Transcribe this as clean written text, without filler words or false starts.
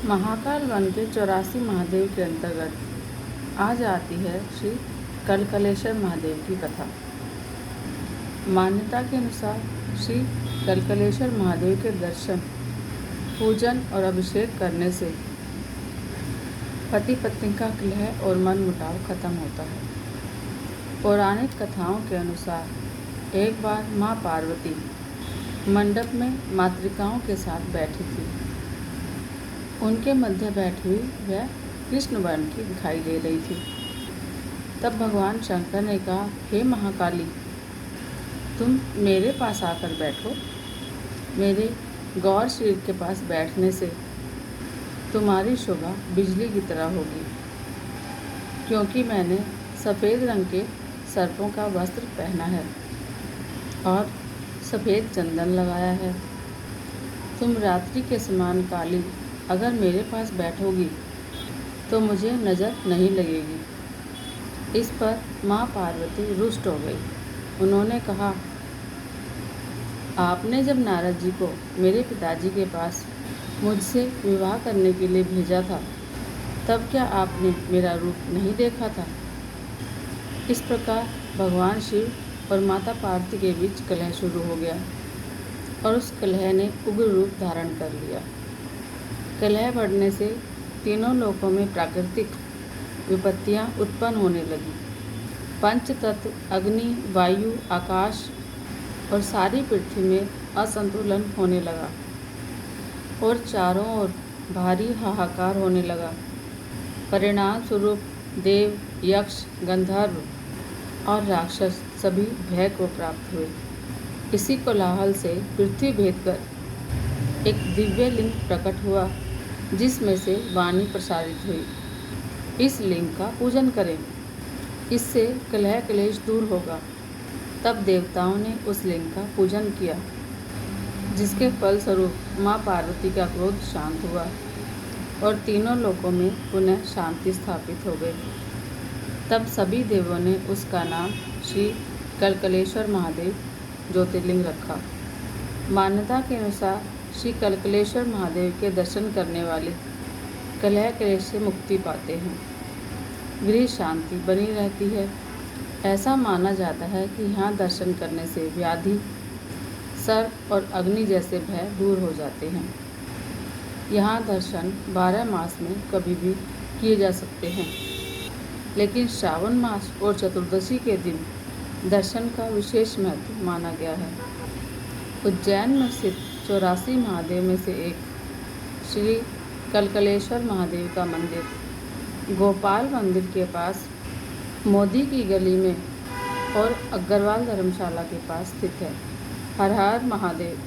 Mahakal one के 84 महादेव के अंतर्गत आज आती है श्री कलकलेश्वर महादेव की कथा। मान्यता के अनुसार श्री कलकलेश्वर महादेव के दर्शन, पूजन और अभिषेक करने से पति पत्नी का कलह और मन मुटाव खत्म होता है। पौराणिक कथाओं के अनुसार एक बार माँ पार्वती मंडप में मातृकाओं के साथ बैठी थी। उनके मध्य बैठी हुई वह कृष्ण वर्ण की दिखाई दे रही थी। तब भगवान शंकर ने कहा, हे महाकाली, तुम मेरे पास आकर बैठो। मेरे गौर शरीर के पास बैठने से तुम्हारी शोभा बिजली की तरह होगी, क्योंकि मैंने सफ़ेद रंग के सर्पों का वस्त्र पहना है और सफ़ेद चंदन लगाया है। तुम रात्रि के समान काली अगर मेरे पास बैठोगी तो मुझे नज़र नहीं लगेगी। इस पर माँ पार्वती रुष्ट हो गई। उन्होंने कहा, आपने जब नारद जी को मेरे पिताजी के पास मुझसे विवाह करने के लिए भेजा था, तब क्या आपने मेरा रूप नहीं देखा था? इस प्रकार भगवान शिव और माता पार्वती के बीच कलह शुरू हो गया और उस कलह ने उग्र रूप धारण कर लिया। कलह बढ़ने से तीनों लोकों में प्राकृतिक विपत्तियां उत्पन्न होने लगी। पंच तत्व अग्नि, वायु, आकाश और सारी पृथ्वी में असंतुलन होने लगा और चारों ओर भारी हाहाकार होने लगा। परिणाम स्वरूप देव, यक्ष, गंधर्व और राक्षस सभी भय को प्राप्त हुए। इसी कोलाहल से पृथ्वी भेद कर एक दिव्य लिंग प्रकट हुआ, जिसमें से वाणी प्रसारित हुई। इस लिंग का पूजन करें, इससे कलह क्लेश दूर होगा। तब देवताओं ने उस लिंग का पूजन किया, जिसके फलस्वरूप माँ पार्वती का क्रोध शांत हुआ और तीनों लोकों में पुनः शांति स्थापित हो गई। तब सभी देवों ने उसका नाम श्री कलकलेश्वर महादेव ज्योतिर्लिंग रखा। मान्यता के अनुसार श्री कलकलेश्वर महादेव के दर्शन करने वाले कलह क्लेश से मुक्ति पाते हैं, गृह शांति बनी रहती है। ऐसा माना जाता है कि यहाँ दर्शन करने से व्याधि, सर्प और अग्नि जैसे भय दूर हो जाते हैं। यहाँ दर्शन 12 मास में कभी भी किए जा सकते हैं, लेकिन श्रावण मास और चतुर्दशी के दिन दर्शन का विशेष महत्व माना गया है। उज्जैन में स्थित 84 महादेव में से एक श्री कलकलेश्वर महादेव का मंदिर गोपाल मंदिर के पास मोदी की गली में और अग्रवाल धर्मशाला के पास स्थित है। हर हर महादेव।